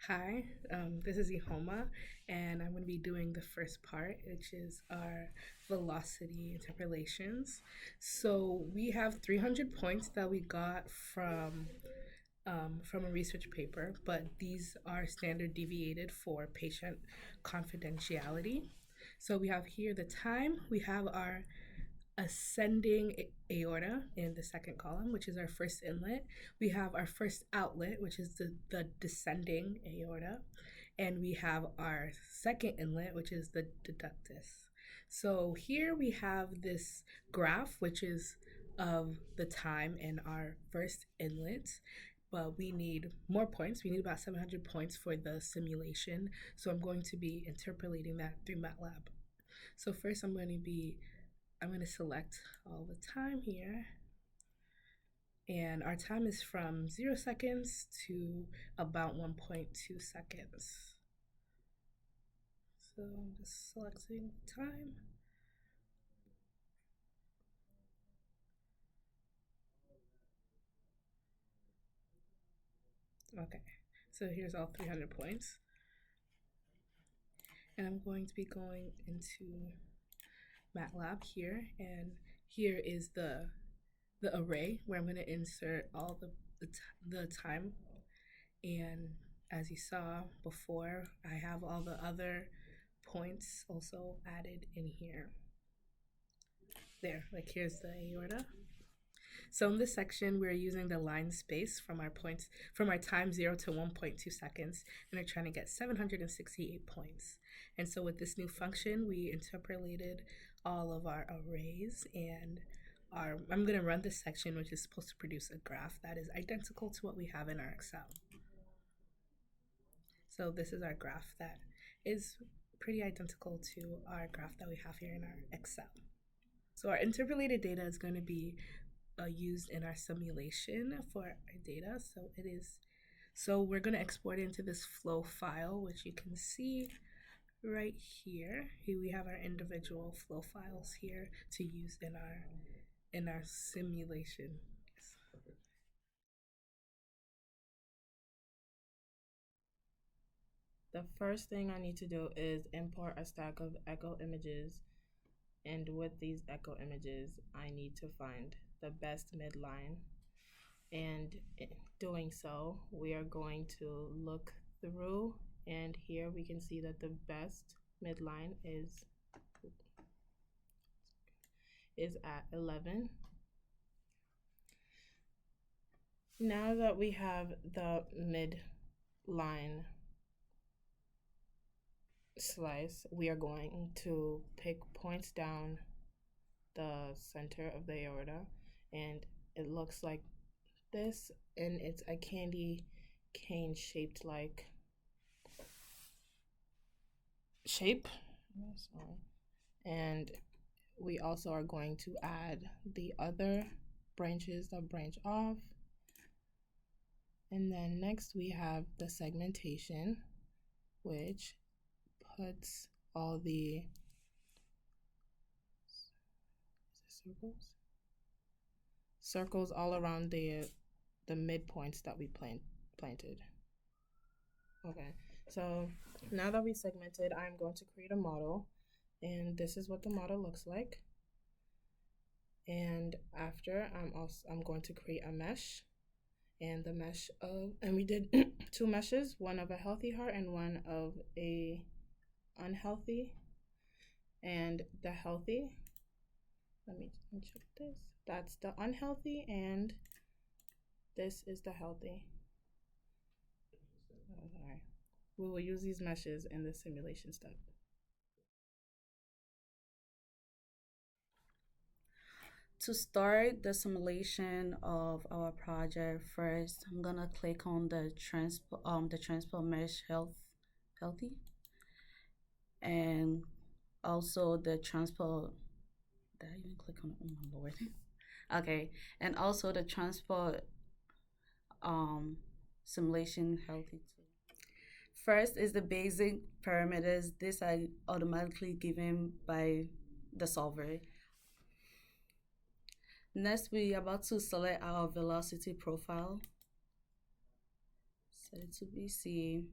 Hi, this is Ihoma, and I'm going to be doing the first part, which is our velocity interpolations. So we have 300 points that we got from a research paper, but these are standard deviated for patient confidentiality. So we have here the time, we have our ascending aorta in the second column, which is our first inlet. We have our first outlet, which is the descending aorta. And we have our second inlet, which is the deductus. So here we have this graph, which is of the time in our first inlet, but we need more points. We need about 700 points for the simulation. So I'm going to be interpolating that through MatLab. So first I'm going to select all the time here. And our time is from 0 seconds to about 1.2 seconds. So I'm just selecting time. Okay, so here's all 300 points. And I'm going to be going into MATLAB here, and here is the array where I'm going to insert all the time. And as you saw before, I have all the other points also added in here. There, like here's the aorta. So in this section, we're using the line space from our points, from our time 0 to 1.2 seconds, and we're trying to get 768 points. And so with this new function, we interpolated all of our arrays, and I'm going to run this section, which is supposed to produce a graph that is identical to what we have in our Excel. So this is our graph that is pretty identical to our graph that we have here in our Excel. So our interpolated data is going to be used in our simulation for our data. So we're going to export it into this flow file, which you can see right here. Here we have our individual flow files here to use in our simulation. The first thing I need to do is import a stack of echo images. And with these echo images, I need to find the best midline. And in doing so, we are going to look through, and here we can see that the best midline is at 11. Now that we have the midline slice, we are going to pick points down the center of the aorta, and it looks like this, and it's a candy cane shaped like shape. Sorry. And we also are going to add the other branches that branch off. And then next we have the segmentation, which puts all the circles all around the midpoints that we planted. Okay, so now that we segmented, I'm going to create a model, and this is what the model looks like. And after, I'm going to create a mesh, and we did two meshes, one of a healthy heart and one of a unhealthy. And the healthy, let me check this. That's the unhealthy, and this is the healthy. Oh, sorry. We will use these meshes in the simulation step. To start the simulation of our project, first I'm gonna click on the transport mesh healthy, and also the transport. Did I even click on it? Oh my lord. Okay, and also the transport simulation healthy too. First is the basic parameters. These are automatically given by the solver. Next, we are about to select our velocity profile. Set it to BC.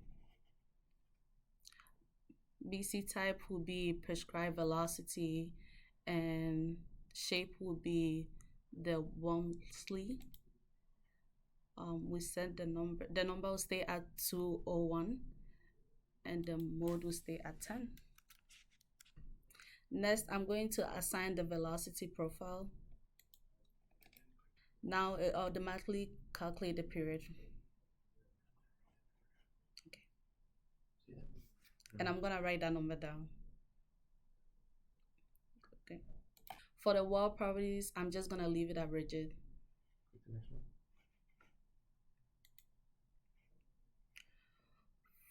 BC type would be prescribed velocity, and shape would be the Walmsley. We set the number. The number will stay at 201, and the mode will stay at 10. Next, I'm going to assign the velocity profile. Now it automatically calculate the period. Okay. And I'm gonna write that number down. Okay. For the wall properties, I'm just gonna leave it at rigid.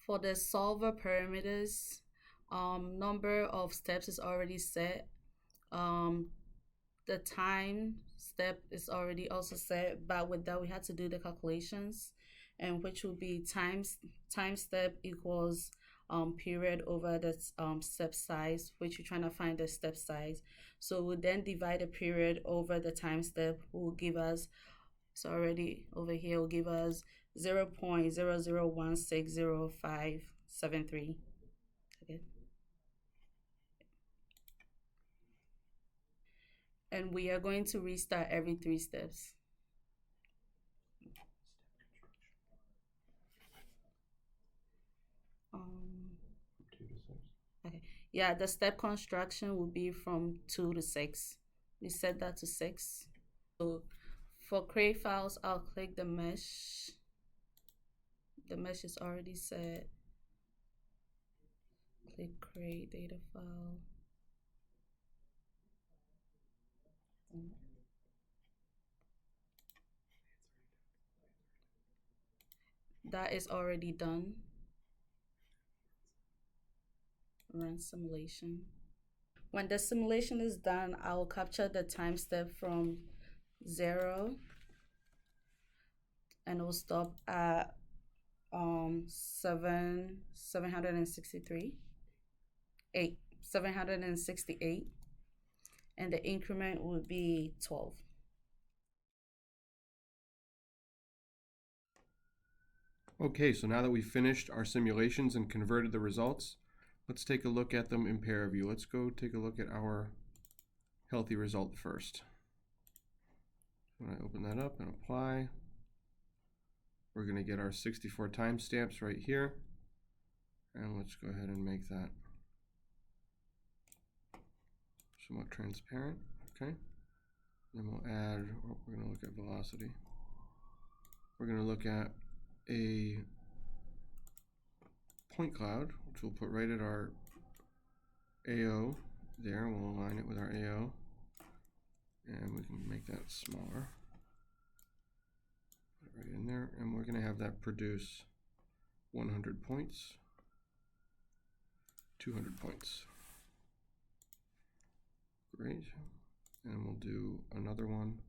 For the solver parameters, number of steps is already set. The time step is already also set, but with that we had to do the calculations, and which will be time step equals period over the step size, which you're trying to find the step size. So we'll then divide the period over the time step, will give us, it's already over here, will give us 0.00160573. Okay. And we are going to restart every 3 steps. Okay. Yeah, the step construction will be from 2 to 6. We set that to 6. So for create files, I'll click the mesh. The mesh is already set. Click create data file. That is already done. Run simulation. When the simulation is done, I will capture the time step from 0, and it will stop at 768, and the increment would be 12. Okay, so now that we've finished our simulations and converted the results, let's take a look at them in ParaView. Let's go take a look at our healthy result first. When I open that up and apply, we're going to get our 64 timestamps right here. And let's go ahead and make that somewhat transparent. Okay. Then we'll add, we're going to look at velocity. We're going to look at a point cloud, which we'll put right at our AO there. We'll align it with our AO, and we can make that smaller. Put it right in there, and we're going to have that produce 100 points, 200 points. Great. And we'll do another one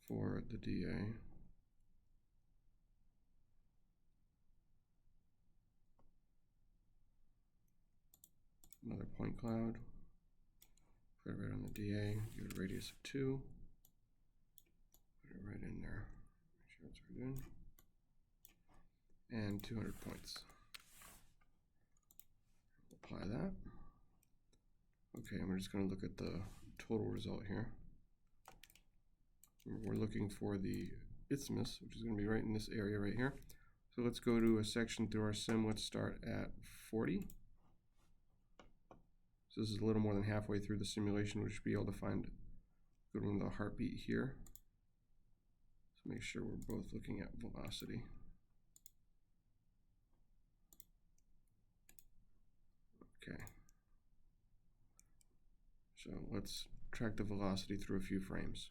for the DA. Another point cloud. Put it right on the DA. Give it a radius of 2. Put it right in there. Make sure it's right in. And 200 points. Apply that. Okay, and we're just going to look at the total result here. We're looking for the isthmus, which is going to be right in this area right here. So let's go to a section through our sim. Let's start at 40. So this is a little more than halfway through the simulation. We should be able to find a good one with a heartbeat here. So make sure we're both looking at velocity. Okay. So let's track the velocity through a few frames.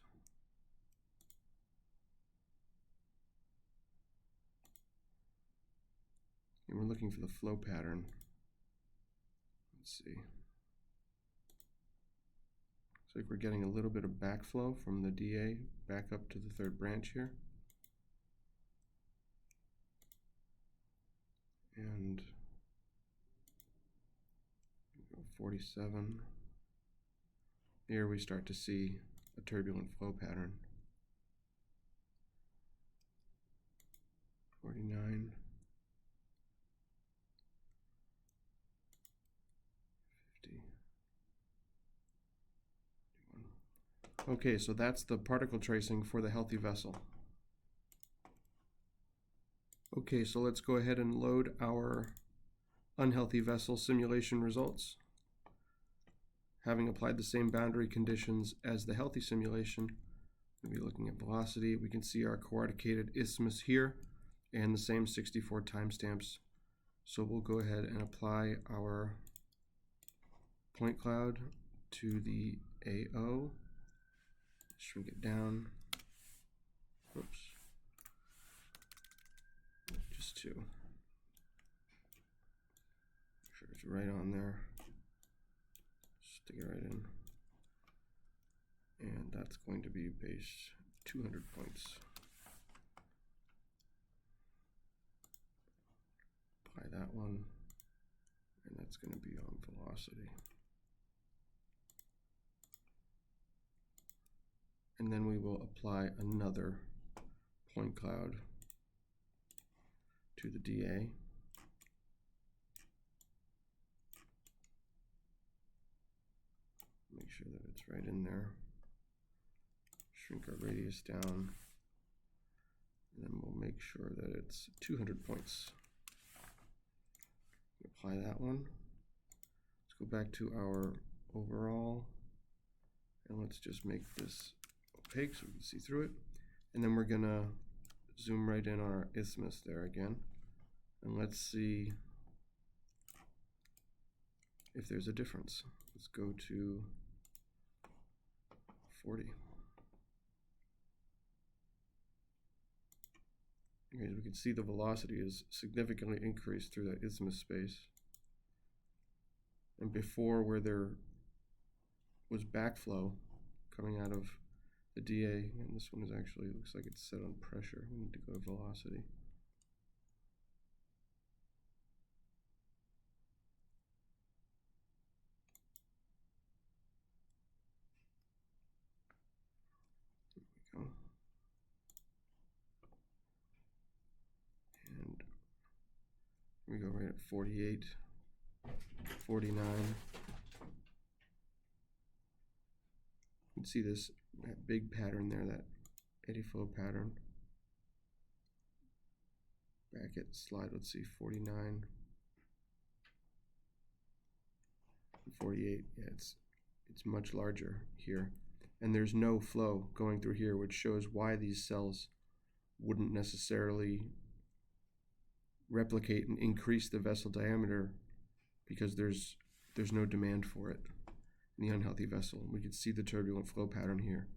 And we're looking for the flow pattern. Let's see. Looks like we're getting a little bit of backflow from the DA back up to the third branch here. And 47. Here we start to see a turbulent flow pattern. 49. Okay, so that's the particle tracing for the healthy vessel. Okay, so let's go ahead and load our unhealthy vessel simulation results. Having applied the same boundary conditions as the healthy simulation, we'll be looking at velocity. We can see our coarticated isthmus here and the same 64 timestamps. So we'll go ahead and apply our point cloud to the AO. Shrink it down. Oops. Just to make sure it's right on there. Stick it right in. And that's going to be base 200 points. Apply that one. And that's going to be on velocity. And then we will apply another point cloud to the DA. Make sure that it's right in there. Shrink our radius down. And then we'll make sure that it's 200 points. Apply that one. Let's go back to our overall. And let's just make this opaque so we can see through it. And then we're gonna zoom right in on our isthmus there again. And let's see if there's a difference. Let's go to 40. Okay, we can see the velocity is significantly increased through that isthmus space. And before, where there was backflow coming out of the DA, and this one is actually, looks like it's set on pressure. We need to go to velocity. There we go. And we go right at 48, 49. You can see that big pattern there, that eddy flow pattern. Back at slide, let's see, 49, 48. Yeah, it's much larger here, and there's no flow going through here, which shows why these cells wouldn't necessarily replicate and increase the vessel diameter, because there's no demand for it in the unhealthy vessel. We can see the turbulent flow pattern here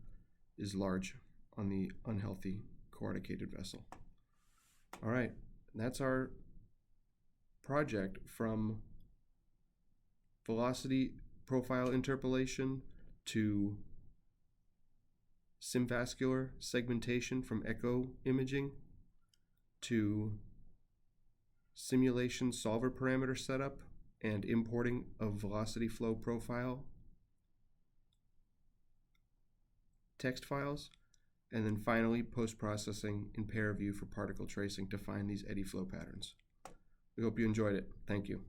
is large on the unhealthy coarticated vessel. All right, that's our project from velocity profile interpolation to SimVascular segmentation from echo imaging to simulation solver parameter setup and importing of velocity flow profile text files, and then finally post-processing in ParaView for particle tracing to find these eddy flow patterns. We hope you enjoyed it. Thank you.